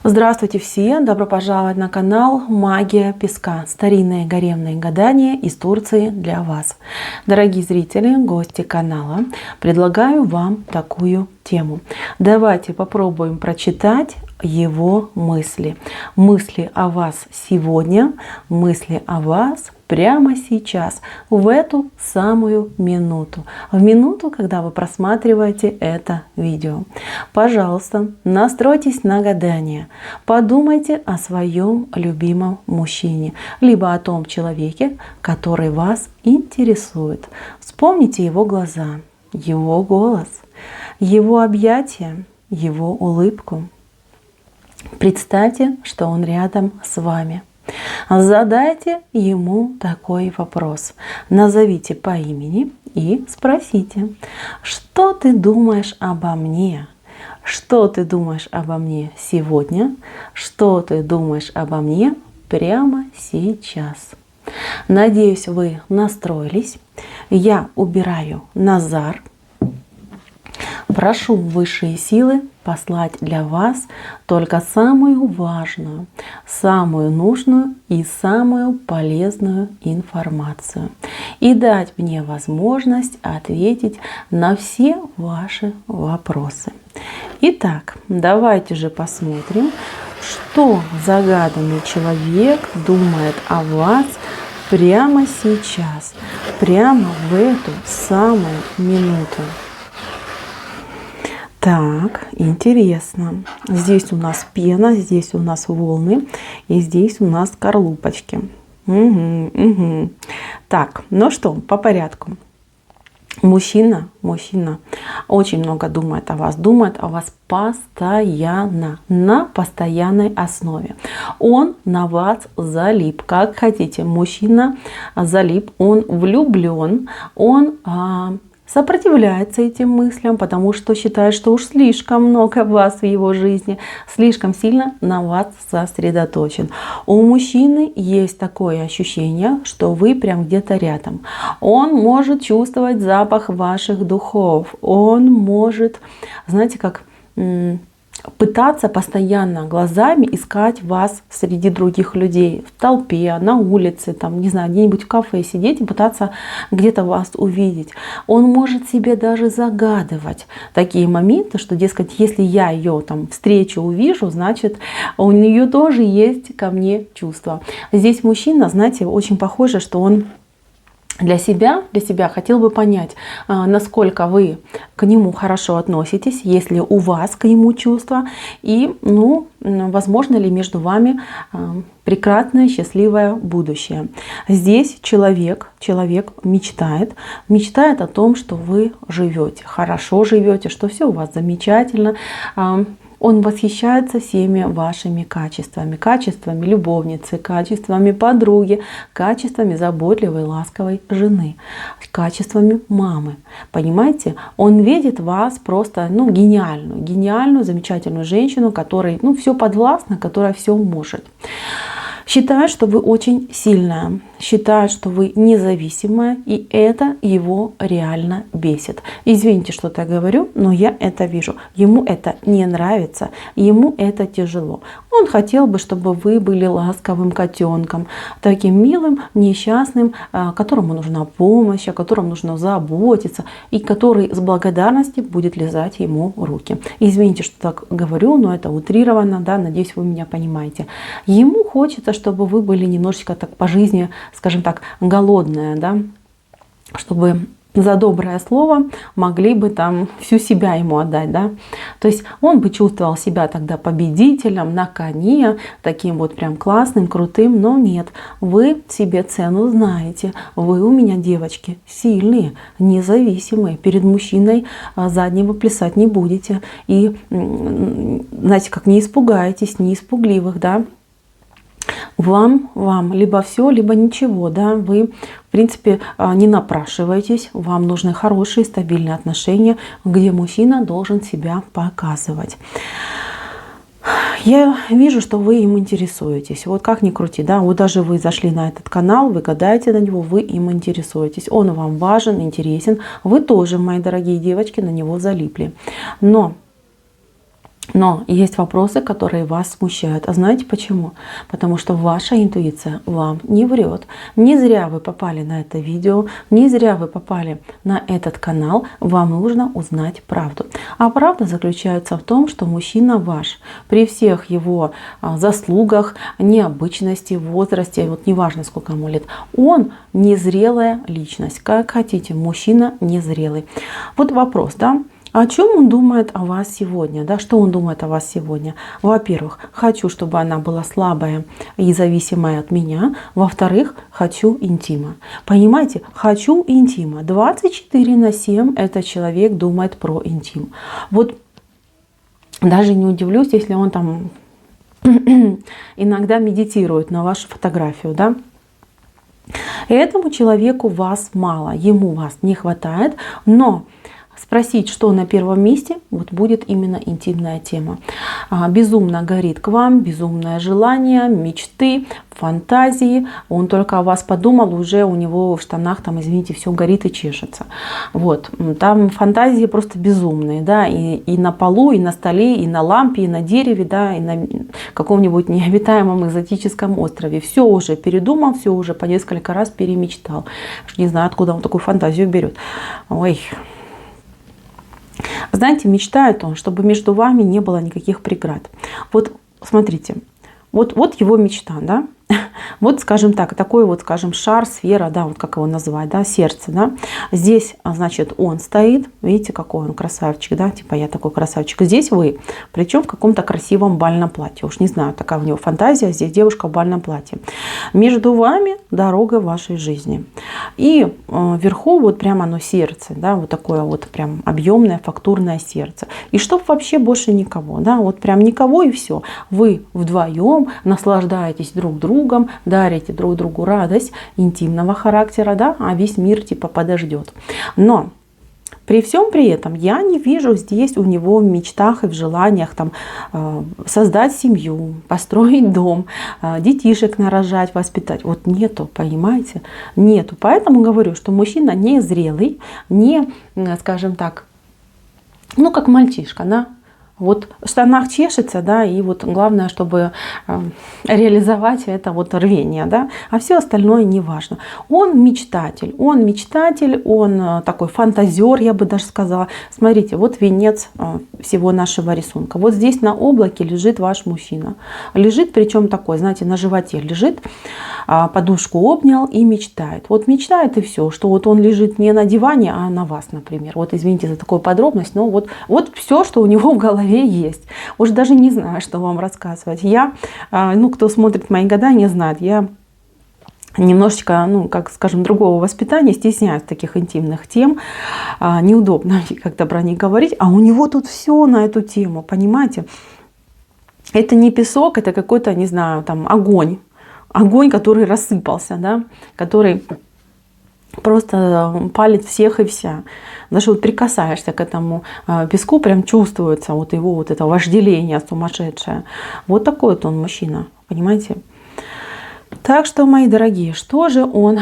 Здравствуйте все! Добро пожаловать на канал Магия Песка. Старинные гаремные гадания из Турции для вас. Дорогие зрители, гости канала, предлагаю вам такую тему. Давайте попробуем прочитать его мысли. Мысли о вас сегодня, мысли о вас прямо сейчас, в эту самую минуту. В минуту, когда вы просматриваете это видео. Пожалуйста, настройтесь на гадание. Подумайте о своем любимом мужчине, либо о том человеке, который вас интересует. Вспомните его глаза, его голос, его объятия, его улыбку. Представьте, что он рядом с вами. Задайте ему такой вопрос. Назовите по имени и спросите: что ты думаешь обо мне? Что ты думаешь обо мне сегодня? Что ты думаешь обо мне прямо сейчас? Надеюсь, вы настроились. Я убираю Назар. Прошу высшие силы послать для вас только самую важную, самую нужную и самую полезную информацию. И дать мне возможность ответить на все ваши вопросы. Итак, давайте же посмотрим, что загаданный человек думает о вас прямо сейчас, прямо в эту самую минуту. Так, интересно. Здесь у нас пена, здесь у нас волны, и здесь у нас скорлупочки. Так, ну что, по порядку. Мужчина очень много думает о вас постоянно, на постоянной основе. Он на вас залип, как хотите. Мужчина залип, он влюблен, он сопротивляется этим мыслям, потому что считает, что уж слишком много вас в его жизни, слишком сильно на вас сосредоточен. У мужчины есть такое ощущение, что вы прям где-то рядом. Он может чувствовать запах ваших духов. Он может, знаете, как пытаться постоянно глазами искать вас среди других людей, в толпе, на улице, там, не знаю, где-нибудь в кафе сидеть и пытаться где-то вас увидеть. Он может себе даже загадывать такие моменты, что, дескать, если я ее там встречу, увижу, значит, у нее тоже есть ко мне чувства. Здесь мужчина, знаете, очень похоже, что он для себя хотел бы понять, насколько вы к нему хорошо относитесь, есть ли у вас к нему чувства, и, возможно ли между вами прекрасное, счастливое будущее. Здесь человек мечтает о том, что вы живете, хорошо живете, что все у вас замечательно. Он восхищается всеми вашими качествами, качествами любовницы, качествами подруги, качествами заботливой, ласковой жены, качествами мамы. Понимаете? Он видит вас просто гениальную, замечательную женщину, которой все подвластно, которая все может. Считает, что вы очень сильная, считает, что вы независимая, и это его реально бесит. Извините, что я говорю, но я это вижу. Ему это не нравится, ему это тяжело. Он хотел бы, чтобы вы были ласковым котенком, таким милым, несчастным, которому нужна помощь, о котором нужно заботиться, и который с благодарностью будет лизать ему руки. Извините, что так говорю, но это утрировано, да, надеюсь, вы меня понимаете. Ему хочется, чтобы вы были немножечко так по жизни, скажем так, голодная, да, чтобы за доброе слово могли бы там всю себя ему отдать, да. То есть он бы чувствовал себя тогда победителем на коне, таким вот прям классным, крутым, но нет. Вы себе цену знаете. Вы у меня, девочки, сильные, независимые. Перед мужчиной заднего плясать не будете. И, знаете, как не испугаетесь, не испугливых, да. Вам либо все, либо ничего, да, вы, в принципе, не напрашиваетесь, вам нужны хорошие, стабильные отношения, где мужчина должен себя показывать. Я вижу, что вы им интересуетесь. Вот как ни крути, да, вот даже вы зашли на этот канал, вы гадаете на него, вы им интересуетесь. Он вам важен, интересен. Вы тоже, мои дорогие девочки, на него залипли. Но Но есть вопросы, которые вас смущают. А знаете почему? Потому что ваша интуиция вам не врет. Не зря вы попали на это видео, не зря вы попали на этот канал. Вам нужно узнать правду. А правда заключается в том, что мужчина ваш при всех его заслугах, необычности, возрасте, вот неважно сколько ему лет, он незрелая личность. Как хотите, мужчина незрелый. Вот вопрос, да? О чем он думает о вас сегодня? Да? Что он думает о вас сегодня? Во-первых, хочу, чтобы она была слабая и зависимая от меня. Во-вторых, хочу интима. Понимаете? Хочу интима. 24/7 этот человек думает про интим. Вот даже не удивлюсь, если он там иногда медитирует на вашу фотографию, да? И этому человеку вас мало, ему вас не хватает, но спросить, что на первом месте, вот будет именно интимная тема. Безумно горит к вам, безумное желание, мечты, фантазии. Он только о вас подумал, уже у него в штанах там, извините, все горит и чешется. Вот. Там фантазии просто безумные, да, и на полу, и на столе, и на лампе, и на дереве, да, и на каком-нибудь необитаемом экзотическом острове. Все уже передумал, все уже по несколько раз перемечтал. Не знаю, откуда он такую фантазию берет. Ой. Знаете, мечтает он, чтобы между вами не было никаких преград. Вот смотрите, вот его мечта, да? Вот, скажем так, такой вот, скажем, шар, сфера, да, вот как его назвать, да, сердце, да. Здесь, значит, он стоит, видите, какой он красавчик, да, типа я такой красавчик. Здесь вы, причем в каком-то красивом бальном платье. Уж не знаю, такая у него фантазия, здесь девушка в бальном платье. Между вами дорога вашей жизни. И вверху вот прямо оно сердце, да, вот такое вот прям объемное, фактурное сердце. И чтоб вообще больше никого, да, вот прям никого и все. Вы вдвоем наслаждаетесь друг другом, дарите друг другу радость интимного характера, да, а весь мир типа подождет. Но при всем при этом я не вижу здесь у него в мечтах и в желаниях там создать семью, построить дом, детишек нарожать, воспитать. Вот нету, понимаете? Нету. Поэтому говорю, что мужчина не зрелый, не, скажем так, ну как мальчишка, да? Вот в штанах чешется, да, и вот главное, чтобы реализовать это вот рвение, да, а все остальное не важно. Он мечтатель, он такой фантазер, я бы даже сказала. Смотрите, вот венец всего нашего рисунка. Вот здесь на облаке лежит ваш мужчина. Лежит, причем такой, знаете, на животе лежит, подушку обнял и мечтает. Вот мечтает и все, что вот он лежит не на диване, а на вас, например. Вот извините за такую подробность, но вот все, что у него в голове есть. Уж даже не знаю, что вам рассказывать. Я, ну, кто смотрит мои гадания, знает, я немножечко, ну, как скажем, другого воспитания, стесняюсь таких интимных тем. Неудобно как-то про них говорить. А у него тут все на эту тему, понимаете? Это не песок, это какой-то, не знаю, там огонь. Огонь, который рассыпался, да, который просто палит всех и вся. Даже вот прикасаешься к этому песку, прям чувствуется вот его вот это вожделение сумасшедшее. Вот такой вот он мужчина, понимаете? Так что, мои дорогие, что же он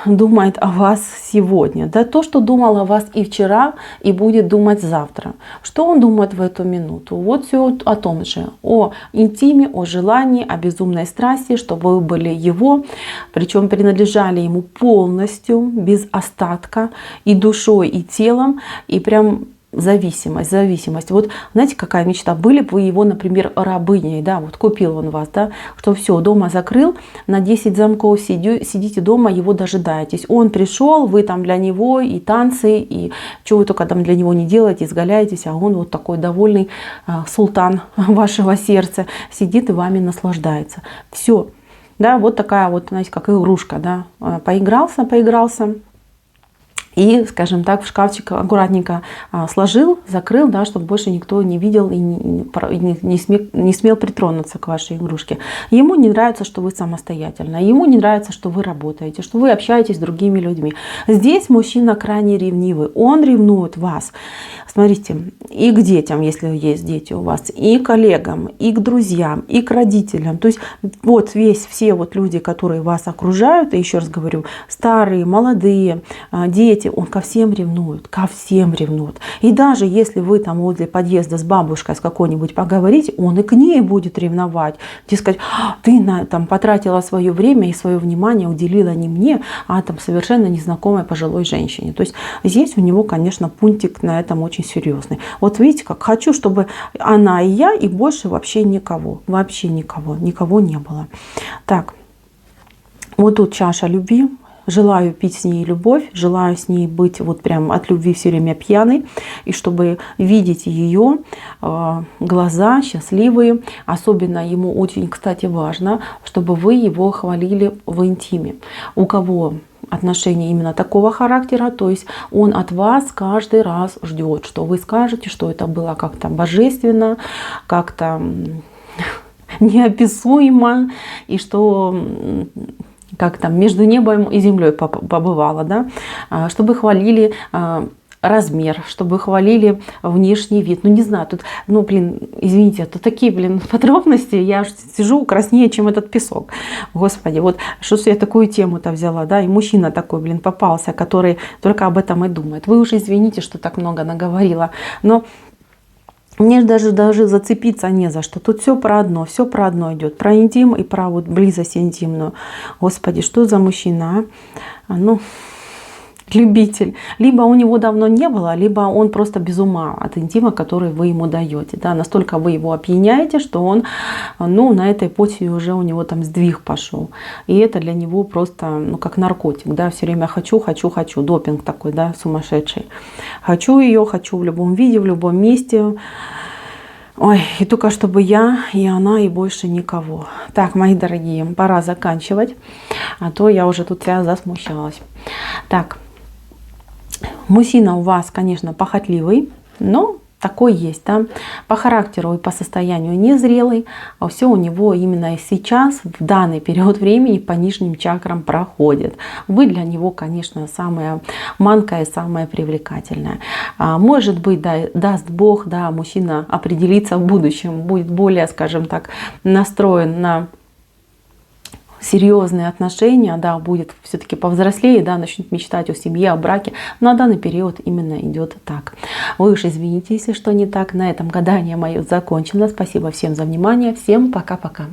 думает о вас сегодня? Да то, что думал о вас и вчера, и будет думать завтра. Что он думает в эту минуту? Вот все о том же. О интиме, о желании, о безумной страсти, чтобы вы были его, причем принадлежали ему полностью, без остатка, и душой, и телом, и прям зависимость. Вот знаете, какая мечта? Были бы вы его, например, рабыней, да, вот купил он вас, да, что все, дома закрыл, на 10 замков сидите дома, его дожидаетесь. Он пришел, вы там для него и танцы, и что вы только там для него не делаете, изгаляетесь, а он вот такой довольный султан вашего сердца сидит и вами наслаждается. Все, да, вот такая вот, знаете, как игрушка, да, поигрался, и, скажем так, в шкафчик аккуратненько сложил, закрыл, да, чтобы больше никто не видел и не смел притронуться к вашей игрушке. Ему не нравится, что вы самостоятельны. Ему не нравится, что вы работаете, что вы общаетесь с другими людьми. Здесь мужчина крайне ревнивый. Он ревнует вас. Смотрите, и к детям, если есть дети у вас, и к коллегам, и к друзьям, и к родителям. То есть вот все вот люди, которые вас окружают, и еще раз говорю, старые, молодые, дети, знаете, он ко всем ревнует, ко всем ревнует. И даже если вы там возле подъезда с бабушкой с какой-нибудь поговорите, он и к ней будет ревновать. Дескать, ты там потратила свое время и свое внимание, уделила не мне, а там совершенно незнакомой пожилой женщине. То есть здесь у него, конечно, пунктик на этом очень серьезный. Вот видите, как хочу, чтобы она и я, и больше вообще никого. Вообще никого не было. Так, вот тут чаша любви. Желаю пить с ней любовь, желаю с ней быть вот прям от любви все время пьяной, и чтобы видеть ее глаза счастливые. Особенно ему очень, кстати, важно, чтобы вы его хвалили в интиме. У кого отношения именно такого характера, то есть он от вас каждый раз ждет, что вы скажете, что это было как-то божественно, как-то неописуемо, и что как там между небом и землей побывало, да, чтобы хвалили размер, чтобы хвалили внешний вид. Ну, не знаю, тут, ну, блин, извините, это такие, блин, подробности, я сижу краснее, чем этот песок. Господи, вот что я такую тему-то взяла, да, и мужчина такой, блин, попался, который только об этом и думает. Вы уже извините, что так много наговорила, но мне даже зацепиться не за что. Тут все про одно идет. Про интим и про вот близость интимную. Господи, что за мужчина, а? Ну, любитель. Либо у него давно не было, либо он просто без ума от интима, который вы ему даете. Да? Настолько вы его опьяняете, что он, ну, на этой почве уже у него там сдвиг пошел. И это для него просто, ну, как наркотик. Да? Все время хочу. Допинг такой, да, сумасшедший. Хочу ее, хочу в любом виде, в любом месте. Ой, и только чтобы я, и она, и больше никого. Так, мои дорогие, пора заканчивать, а то я уже тут вся засмущалась. Так, мужчина у вас, конечно, похотливый, но такой есть, да, по характеру и по состоянию незрелый, а все у него именно сейчас, в данный период времени, по нижним чакрам проходит. Вы для него, конечно, самая манка и самая привлекательная. Может быть, да, даст Бог, да, мужчина определится в будущем, будет более, скажем так, настроен на серьезные отношения, да, будет все-таки повзрослее, да, начнет мечтать о семье, о браке, но на данный период именно идет так. Вы уж извините, если что не так. На этом гадание мое закончено. Спасибо всем за внимание. Всем пока-пока.